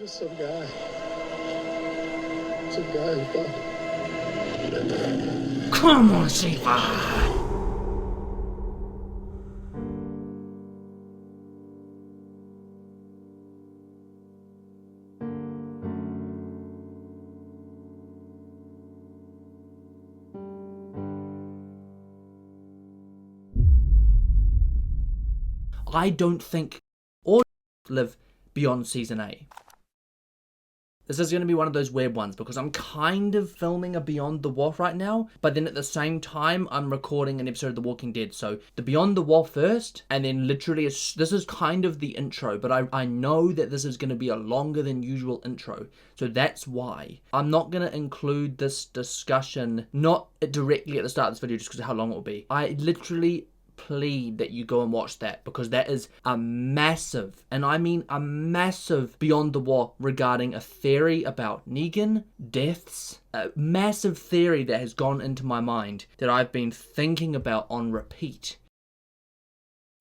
Just some guy. Some guy who thought. Come on, Shiva! I don't think all live beyond season 8. This is going to be one of those weird ones because I'm kind of filming a Beyond the Wall right now, but then at the same time I'm recording an episode of The Walking Dead. So the Beyond the Wall first, and then literally this is kind of the intro, but I know that this is going to be a longer than usual intro. So that's why I'm not going to include this discussion, not directly at the start of this video just because of how long it will be. I literally plead that you go and watch that because that is a massive, and I mean a massive Beyond the Wall regarding a theory about Negan, deaths, a massive theory that has gone into my mind that I've been thinking about on repeat.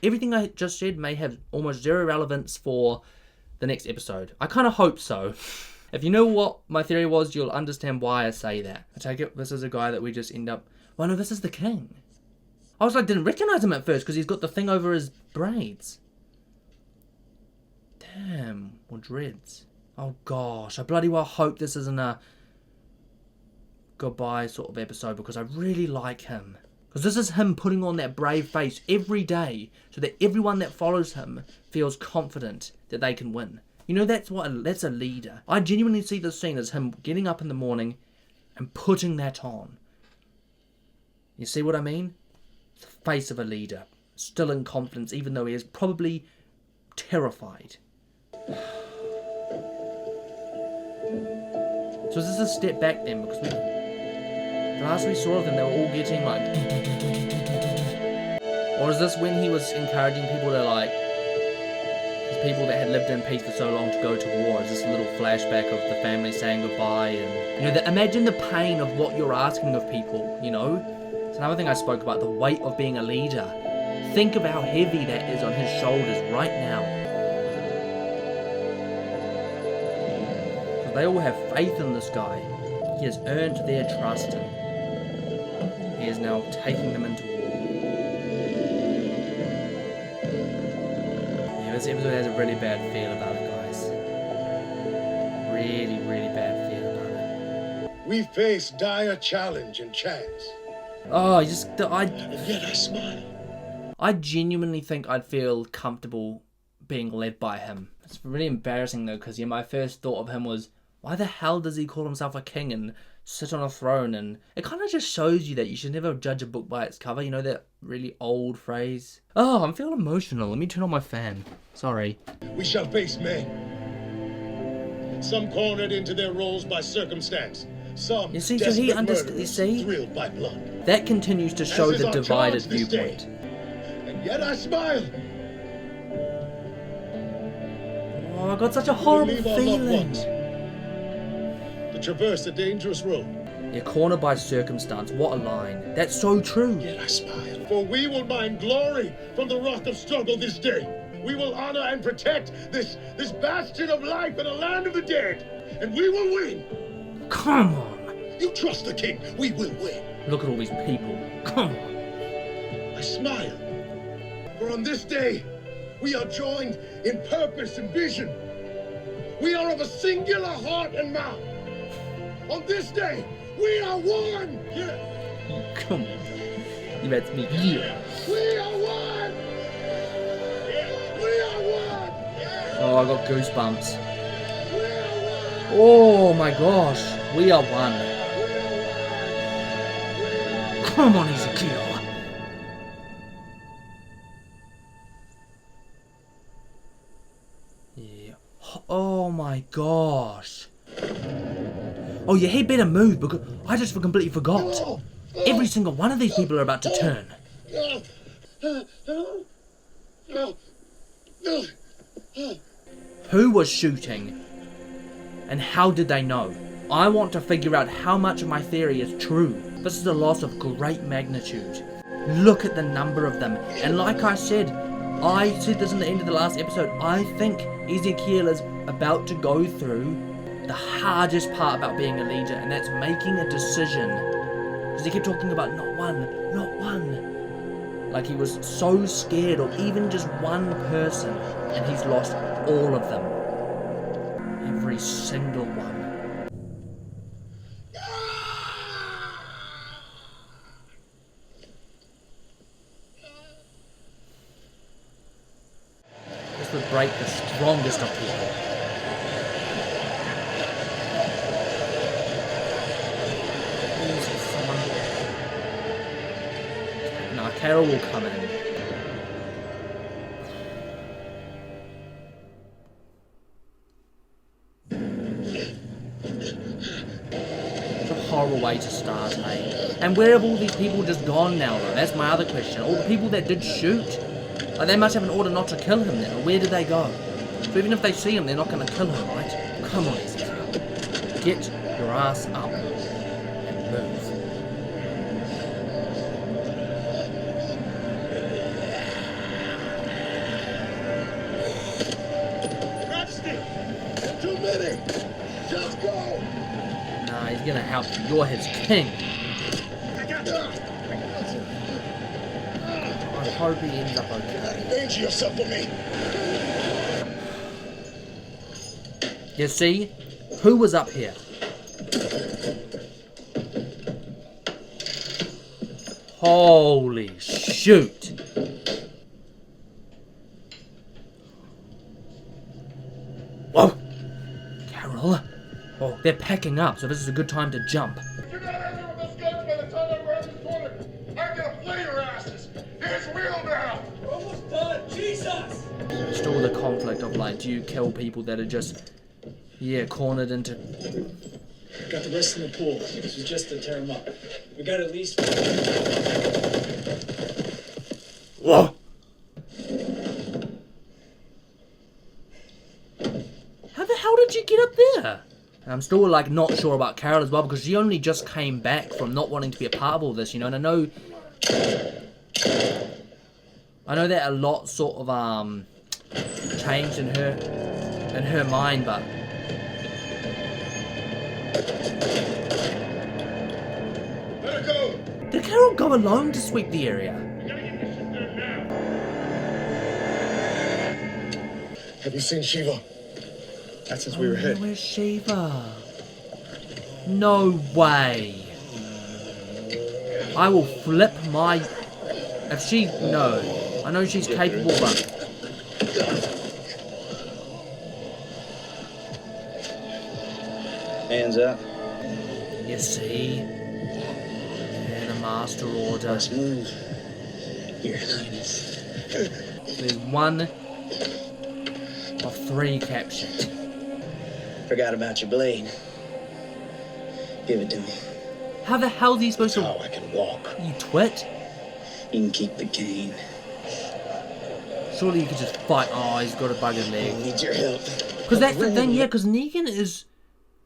Everything I just said may have almost zero relevance for the next episode. I kind of hope so. If you know what my theory was, you'll understand why I say that. I take it this is a guy that we just end up... Well, no, this is the king. I was like, didn't recognize him at first because he's got the thing over his braids. Damn, or dreads. Oh gosh, I bloody well hope this isn't a goodbye sort of episode because I really like him. Because this is him putting on that brave face every day so that everyone that follows him feels confident that they can win. You know, that's a leader. I genuinely see this scene as him getting up in the morning and putting that on. You see what I mean? The face of a leader, still in confidence even though he is probably terrified. So is this a step back then? Because the last we saw of them, they were all getting like... Or is this when he was encouraging people to like... people that had lived in peace for so long to go to war? Is this a little flashback of the family saying goodbye? And you know, imagine the pain of what you're asking of people, you know? It's another thing I spoke about, the weight of being a leader. Think of how heavy that is on his shoulders right now. So they all have faith in this guy. He has earned their trust and he is now taking them into war. Yeah, this episode has a really bad feel about it, guys. Really, really bad feel about it. We face dire challenge and chance. Oh, And yet I smile. I genuinely think I'd feel comfortable being led by him. It's really embarrassing though, because my first thought of him was, why the hell does he call himself a king and sit on a throne? And it kind of just shows you that you should never judge a book by its cover. You know that really old phrase? Oh, I'm feeling emotional. Let me turn on my fan. Sorry. We shall face men. Some cornered into their roles by circumstance. Some you see, so he understands. You see, thrilled by blood. That continues to show the divided viewpoint. And yet I smile. Oh, I got such a horrible feeling. To traverse a dangerous road. You're cornered by circumstance. What a line. That's so true. Yet I smile. For we will mine glory from the rock of struggle this day. We will honor and protect this bastion of life in a land of the dead. And we will win. Come on. You trust the king. We will win. Look at all these people. Come on. I smile. For on this day, we are joined in purpose and vision. We are of a singular heart and mouth. On this day, we are one. Yeah. Come on. You bet me. Yeah. We are one. Yeah. We are one. Yeah. Oh, I got goosebumps. We are one. Oh my gosh. We are one. Come on, Ezekiel. Yeah. Oh my gosh. Oh, yeah, he better move because I just completely forgot. Every single one of these people are about to turn. Who was shooting? And how did they know? I want to figure out how much of my theory is true. This is a loss of great magnitude. Look at the number of them. And like I said this in the end of the last episode, I think Ezekiel is about to go through the hardest part about being a leader, and that's making a decision. Because he kept talking about not one. Like he was so scared of even just one person, and he's lost all of them. Every single one. This would break the strongest of people. Now Carol will come in. It's a horrible way to start, eh? And where have all these people just gone now, though? That's my other question. All the people that did shoot, like they must have an order not to kill him then, or where did they go? So even if they see him, they're not going to kill him, right? Come on, Ezekiel. Get your ass up and move. Too many! Just go! Nah, he's gonna help you. You're his king. I hope he ends up okay. Danger yourself for me! You see? Who was up here? Holy shoot! Whoa! Carol? Oh, they're packing up, so this is a good time to jump. You're not having with those guns by the time I'm around this corner. I'm gonna play your asses. Here's wheel now. We're almost done. Jesus! Still the conflict of like, do you kill people that are just, yeah, cornered into... Got the rest in the pool. This was just to tear them up. We got at least... Whoa! How the hell did you get up there? And I'm still like not sure about Carol as well, because she only just came back from not wanting to be a part of all this, you know, and I know that a lot sort of changed in her mind, but Let her go. did Carol go alone to sweep the area? We gotta get this shit done now. Have you seen Shiva? Not since we were hit. Where's Shiva? No way. I will flip my... If she... No. I know she's capable, but... Hands up. You see? Yeah, the Master Order. Let's move. Your Highness. There's one of 3 captured. Forgot about your blade. Give it to me. How the hell is he supposed Now to... I can walk. You twit? You can keep the cane. Surely you could just fight... Oh, he's got a buggered I leg. need your help. Because that's the thing, yeah, because Negan is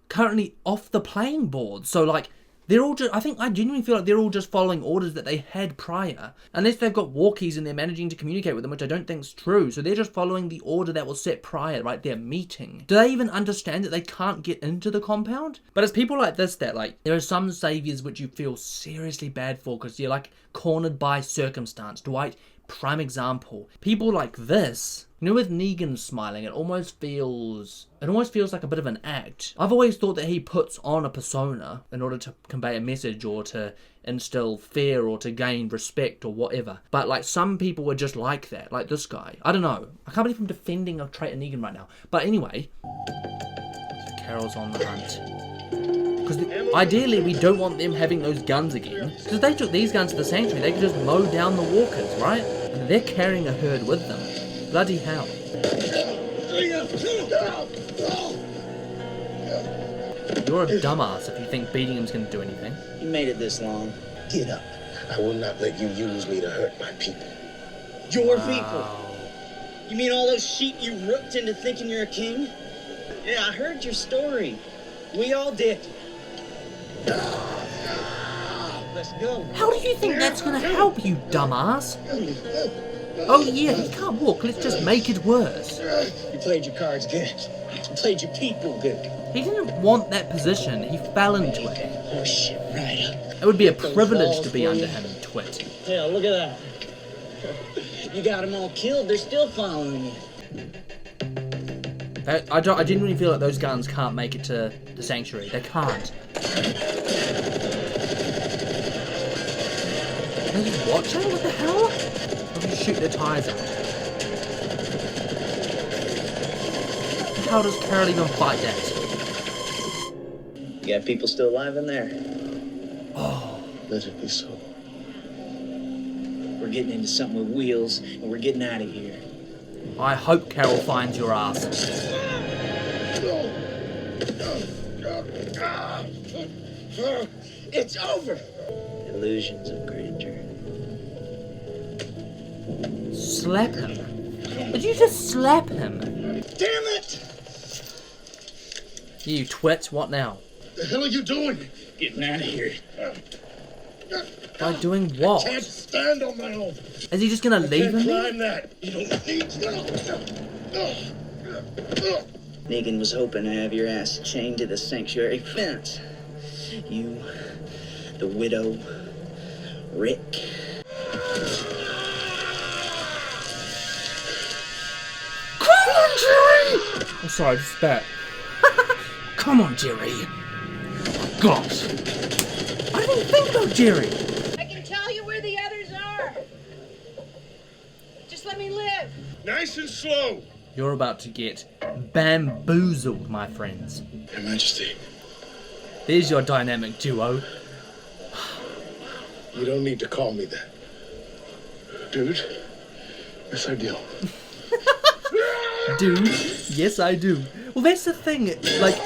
currently off the playing board. So, like, they're all just... I genuinely feel like they're all just following orders that they had prior. Unless they've got walkies and they're managing to communicate with them, which I don't think is true. So they're just following the order that was set prior, right? Their meeting. Do they even understand that they can't get into the compound? But it's people like this that, like, there are some saviors which you feel seriously bad for because you're, like, cornered by circumstance. Dwight, prime example. People like this... You know, with Negan smiling, it almost feels like a bit of an act. I've always thought that he puts on a persona in order to convey a message or to instill fear or to gain respect or whatever. But like some people are just like that, like this guy. I don't know. I can't believe I'm defending a traitor Negan right now. But anyway, Carol's on the hunt. Because ideally we don't want them having those guns again. Because if they took these guns to the sanctuary, they could just mow down the walkers, right? And they're carrying a herd with them. Bloody hell. You're a dumbass if you think beating him's gonna do anything. You made it this long. Get up. I will not let you use me to hurt my people. Your people? You mean all those sheep you rooked into thinking you're a king? Yeah, I heard your story. We all did. Let's go. How do you think that's gonna help, you dumbass? Oh yeah, he can't walk. Let's just make it worse. You played your cards good. You played your people good. He didn't want that position. He fell into it. Oh shit, right up. It would be a Those privilege balls to be for under you. him, twit. Yeah, look at that. You got them all killed. They're still following you. I genuinely feel like those guns can't make it to the sanctuary. They can't. Are they just watching? What the hell? Or do you shoot their tires out? How does Carol even fight that? You got people still alive in there. Oh, Let it be so. We're getting into something with wheels, and we're getting out of here. I hope Carol finds your ass. It's over. Illusions of grandeur. Slap him. Did you just slap him? Damn it! You twit, what now? The hell are you doing? Getting out of here. By doing what? Can't stand on my own. Is he just gonna leave Can't him? climb that. You don't need to. Negan was hoping to have your ass chained to the sanctuary fence. You, the widow, Rick. Come on, Jerry! I'm sorry, I just spat. Come on, Jerry. Gosh. I didn't even think about Jerry. I can tell you where the others are. Just let me live. Nice and slow. You're about to get bamboozled, my friends. Your Majesty, There's your dynamic duo. you don't need to call me that. Dude, yes I do. Dude, yes I do. Well, that's the thing, like,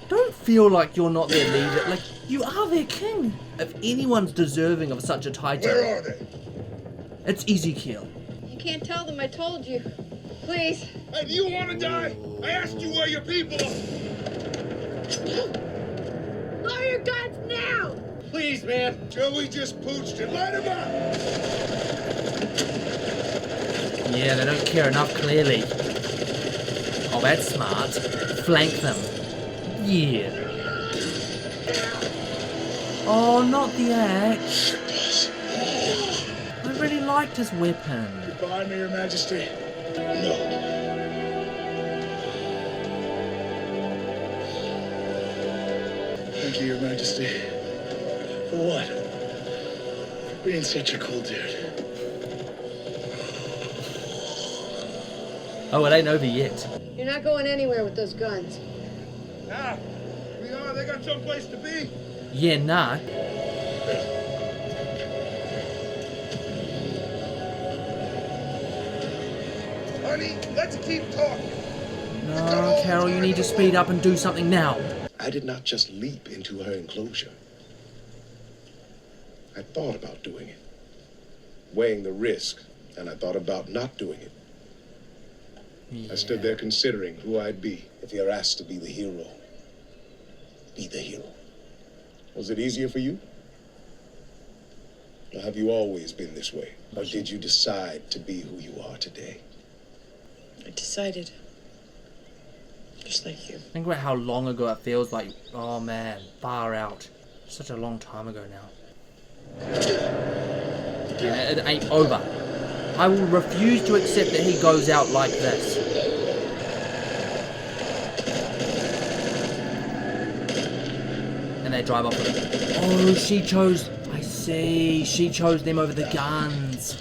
don't feel like you're not their leader. Like, you are their king. If anyone's deserving of such a title, Where are they? it's Ezekiel. You can't tell them I told you. Please. Hey, do you want to die? I asked you where your people are. Lower your guns now! Please, man. Joey just pooched it. Light him up. Yeah, they don't care enough, clearly. Oh, that's smart. Flank them. Yeah. Oh, not the axe. I really liked his weapon. Goodbye, Your Majesty. No. Thank you, Your Majesty. For what? For being such a cool dude. Oh, it ain't over yet. You're not going anywhere with those guns. Ah, we are. They got someplace to be. Yeah, nah. Honey, let's keep talking. No, Carol, you need to speed up and do something now. I did not just leap into her enclosure. I thought about doing it, weighing the risk, and I thought about not doing it. I stood there considering who I'd be if you're asked to be the hero. Be the hero. Was it easier for you? Or have you always been this way? Or did you decide to be who you are today? I decided. Just like you. Think about how long ago it feels like. Oh man, far out. Such a long time ago now. Yeah, it ain't over. I will refuse to accept that he goes out like this. And they drive off with it. Oh, she chose. I see. She chose them over the guns.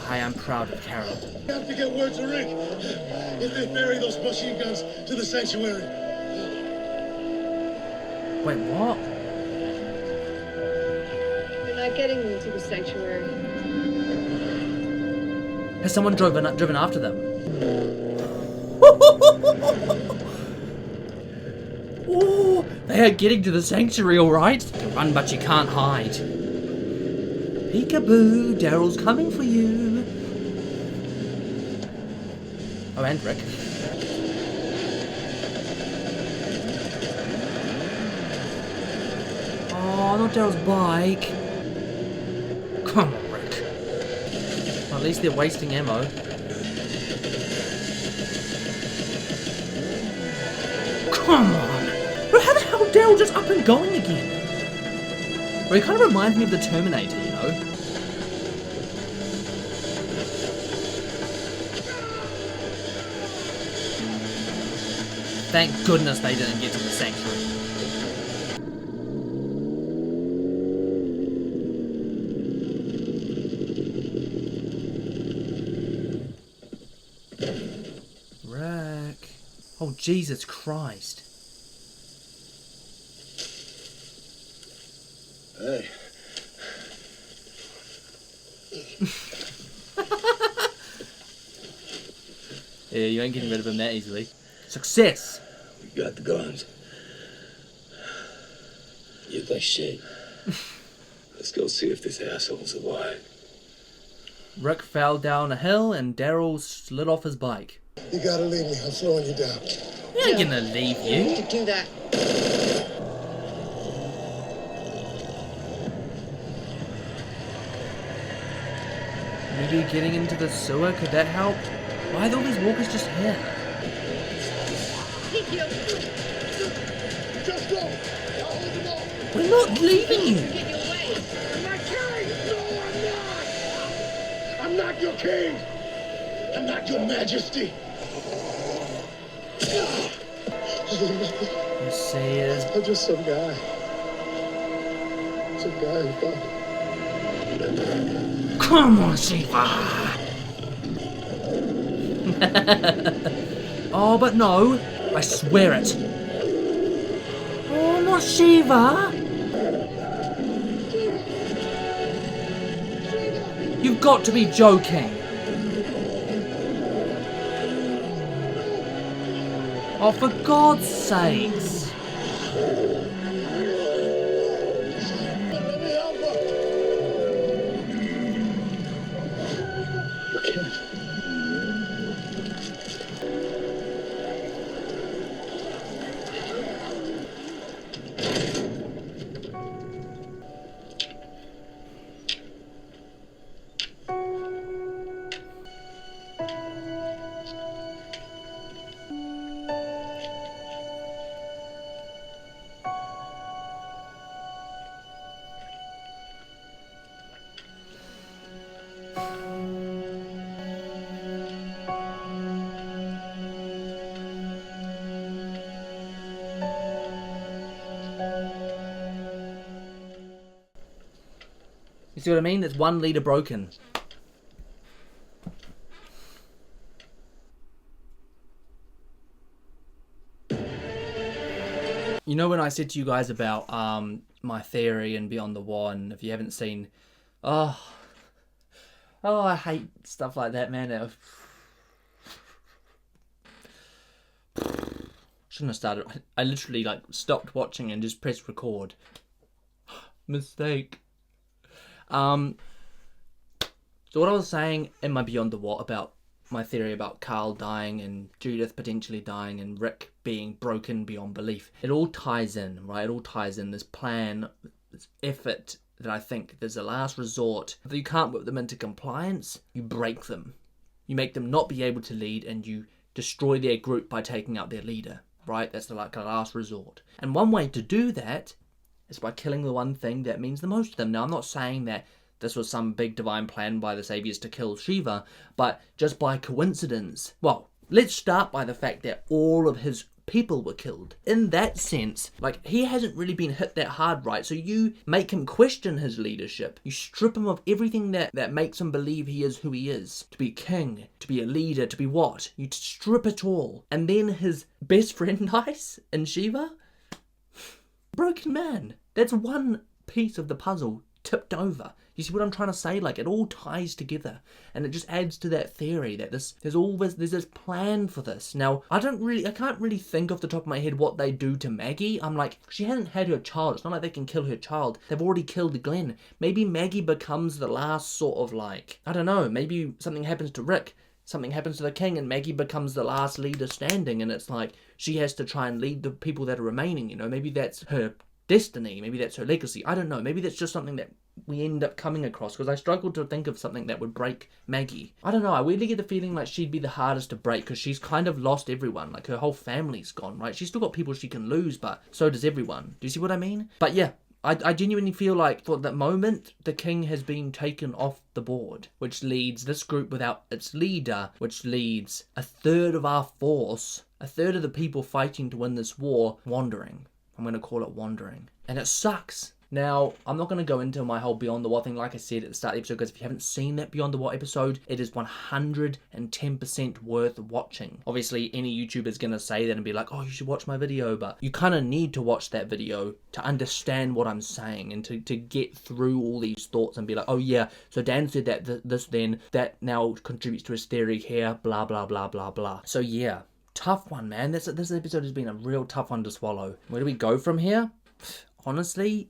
I am proud of Carol. You have to get word to Rick. If they ferry those machine guns to the sanctuary. Wait, what? You're not getting them to the sanctuary. Has someone driven after them? Oh, they are getting to the sanctuary, all right. Run, but you can't hide. Peekaboo, Daryl's coming for you. Oh, and Rick. Oh, not Daryl's bike. Come on, Rick. At least they're wasting ammo. Come on! Bro, how the hell is Daryl just up and going again? Bro, he kind of reminds me of the Terminator, you know? Thank goodness they didn't get to the sanctuary. Rick. Oh, Jesus Christ. Hey. Yeah, you ain't getting rid of him that easily. Success! We got the guns. You think shit. Let's go see if this asshole survived. Rick fell down a hill and Daryl slid off his bike. You gotta leave me. I'm slowing you down. He ain't gonna leave you. To do that. Maybe getting into the sewer, could that help? Why are all these walkers just here? Just go. I'll hold them off. We're not leaving you! Get your way. I'm not king. No, I'm not. I'm not your king. I'm not your majesty. You see us. I'm just some guy. Some guy who thought. Come on, Shiva! Oh, but no. I swear it. Oh, not Shiva! You've got to be joking. Oh, for God's sakes. Let me help her. You see what I mean? There's one leader broken. You know when I said to you guys about my theory and Beyond the Wall, and if you haven't seen, oh, I hate stuff like that, man. Shouldn't have started. I literally like stopped watching and just pressed record. Mistake. So what I was saying in my Beyond the Wall about my theory about Carl dying and Judith potentially dying and Rick being broken beyond belief, it all ties in, right? It all ties in. This plan, this effort that I think there's a last resort. If you can't whip them into compliance, you break them. You make them not be able to lead and you destroy their group by taking out their leader, right? That's like a last resort. And one way to do that is by killing the one thing that means the most to them. Now, I'm not saying that this was some big divine plan by the saviors to kill Shiva, but just by coincidence. Well, let's start by the fact that all of his people were killed. In that sense, like, he hasn't really been hit that hard, right? So you make him question his leadership. You strip him of everything that makes him believe he is who he is. To be king, to be a leader, to be what? You strip it all. And then his best friend dies in Shiva? Broken man. That's one piece of the puzzle tipped over. You see what I'm trying to say? Like, it all ties together, and it just adds to that theory that there's this plan for this. Now, I can't really think off the top of my head what they do to Maggie. I'm like, she hasn't had her child. It's not like they can kill her child. They've already killed Glenn. Maybe Maggie becomes the last sort of, like, I don't know, maybe something happens to Rick. Something happens to the king and Maggie becomes the last leader standing, and it's like she has to try and lead the people that are remaining, you know. Maybe that's her destiny. Maybe that's her legacy. I don't know. Maybe that's just something that we end up coming across, because I struggled to think of something that would break Maggie. I don't know, I weirdly get the feeling like she'd be the hardest to break, because she's kind of lost everyone. Like, her whole family's gone, right? She's still got people she can lose, but so does everyone. Do you see what I mean? But yeah, I genuinely feel like for the moment, the king has been taken off the board, which leads this group without its leader, which leads a third of our force, a third of the people fighting to win this war, wandering. I'm going to call it wandering. And it sucks. Now, I'm not going to go into my whole Beyond the Wall thing, like I said at the start of the episode, because if you haven't seen that Beyond the Wall episode, it is 110% worth watching. Obviously, any YouTuber is going to say that and be like, oh, you should watch my video, but you kind of need to watch that video to understand what I'm saying and to get through all these thoughts and be like, oh yeah, so Dan said that this then, that now contributes to his theory here, blah, blah, blah, blah, blah. So yeah, tough one, man. This episode has been a real tough one to swallow. Where do we go from here? Honestly,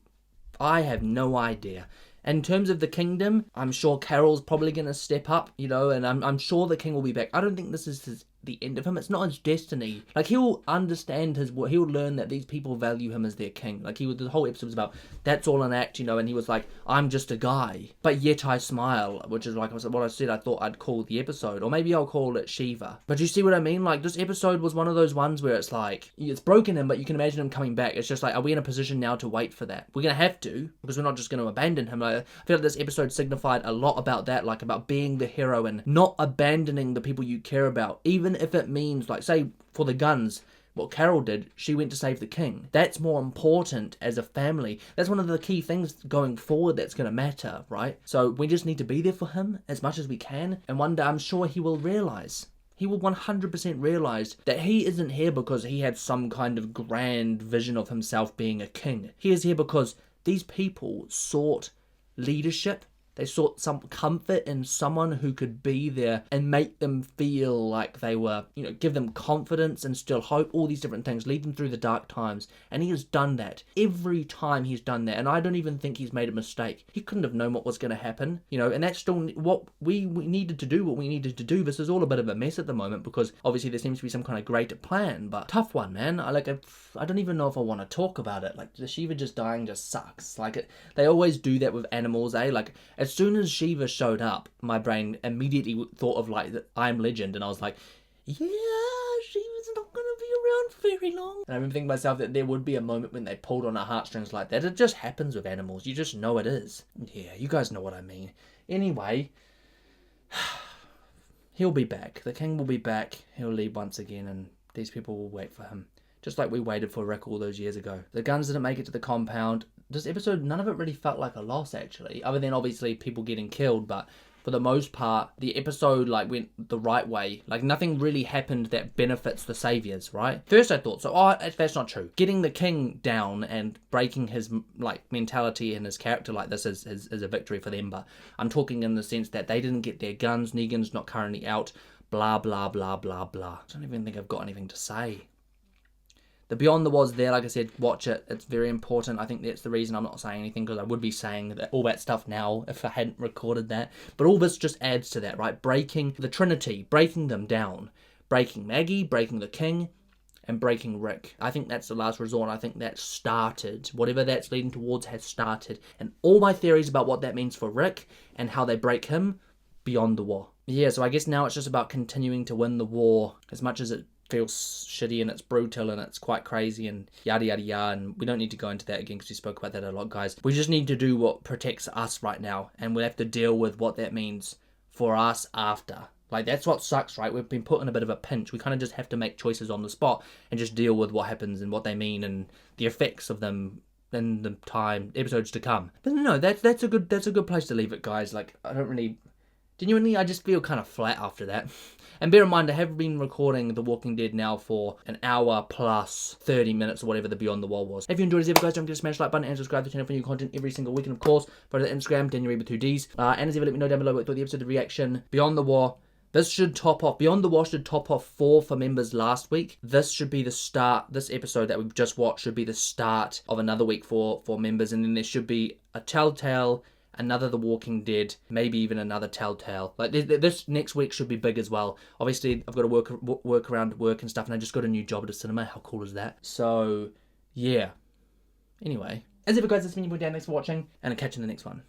I have no idea. In terms of the kingdom, I'm sure Carol's probably going to step up, you know, and I'm sure the king will be back. I don't think this is the end of him. It's not his destiny. Like, he'll understand he'll learn that these people value him as their king. Like, the whole episode was about, that's all an act, you know, and he was like, I'm just a guy, but yet I smile, which is like what I said I thought I'd call the episode, or maybe I'll call it Shiva. But you see what I mean? Like, this episode was one of those ones where it's like, it's broken him, but you can imagine him coming back. It's just like, are we in a position now to wait for that? We're going to have to, because we're not just going to abandon him. I feel like this episode signified a lot about that, like about being the hero and not abandoning the people you care about, even if it means, like, say, for the guns, what Carol did, she went to save the king. That's more important as a family. That's one of the key things going forward that's going to matter, right? So we just need to be there for him as much as we can, and one day I'm sure he will realise. He will 100% realise that he isn't here because he had some kind of grand vision of himself being a king. He is here because these people sought leadership. They sought some comfort in someone who could be there and make them feel like they were, you know, give them confidence, instill hope, all these different things, lead them through the dark times. And he has done that. Every time he's done that. And I don't even think he's made a mistake. He couldn't have known what was going to happen, you know, and that's still what we needed to do. This is all a bit of a mess at the moment because obviously there seems to be some kind of greater plan, but tough one, man. I don't even know if I want to talk about it. Like, the Shiva just dying just sucks. Like, they always do that with animals, eh? Like, as soon as Shiva showed up, my brain immediately thought of, like, I Am Legend, and I was like, yeah, Shiva's not going to be around for very long. And I remember thinking to myself that there would be a moment when they pulled on our heartstrings like that. It just happens with animals. You just know it is. Yeah, you guys know what I mean. Anyway, he'll be back. The king will be back. He'll leave once again, and these people will wait for him. Just like we waited for Rick all those years ago. The guns didn't make it to the compound. This episode, none of it really felt like a loss, actually. Other than, obviously, people getting killed. But for the most part, the episode, like, went the right way. Like, nothing really happened that benefits the saviors, right? First, I thought, that's not true. Getting the king down and breaking his, like, mentality and his character like this is a victory for them. But I'm talking in the sense that they didn't get their guns. Negan's not currently out. Blah, blah, blah, blah, blah. I don't even think I've got anything to say. The Beyond the Wall's there, like I said, watch it. It's very important. I think that's the reason I'm not saying anything, because I would be saying that all that stuff now if I hadn't recorded that. But all this just adds to that, right? Breaking the Trinity, breaking them down. Breaking Maggie, breaking the King, and breaking Rick. I think that's the last resort. I think that started. Whatever that's leading towards has started. And all my theories about what that means for Rick and how they break him, Beyond the War. Yeah, so I guess now it's just about continuing to win the war as much as it feels shitty and it's brutal and it's quite crazy and yada yada yada, and we don't need to go into that again because we spoke about that a lot, guys. We just need to do what protects us right now, and we'll have to deal with what that means for us after. Like, that's what sucks, right? We've been put in a bit of a pinch. We kind of just have to make choices on the spot and just deal with what happens and what they mean and the effects of them in the episodes to come. But no, that's a good place to leave it, guys. Like, genuinely, I just feel kind of flat after that. And bear in mind, I have been recording The Walking Dead now for an hour plus 30 minutes or whatever the Beyond the Wall was. If you enjoyed this episode, guys, don't forget to smash the like button and subscribe to the channel for new content every single week. And of course, follow the Instagram, Daniel with 2 Ds. And as ever, let me know down below what you thought the episode, the reaction. Beyond the War. This should top off. Beyond the War should top off 4 for members last week. This should be the start. This episode that we've just watched should be the start of another week for members. And then there should be a Telltale, another The Walking Dead, maybe even another Telltale. Like, this next week should be big as well. Obviously, I've got to work around work and stuff, and I just got a new job at a cinema. How cool is that? So, yeah. Anyway, As ever, guys, it's been your boy Dan. Thanks for watching, and I'll catch you in the next one.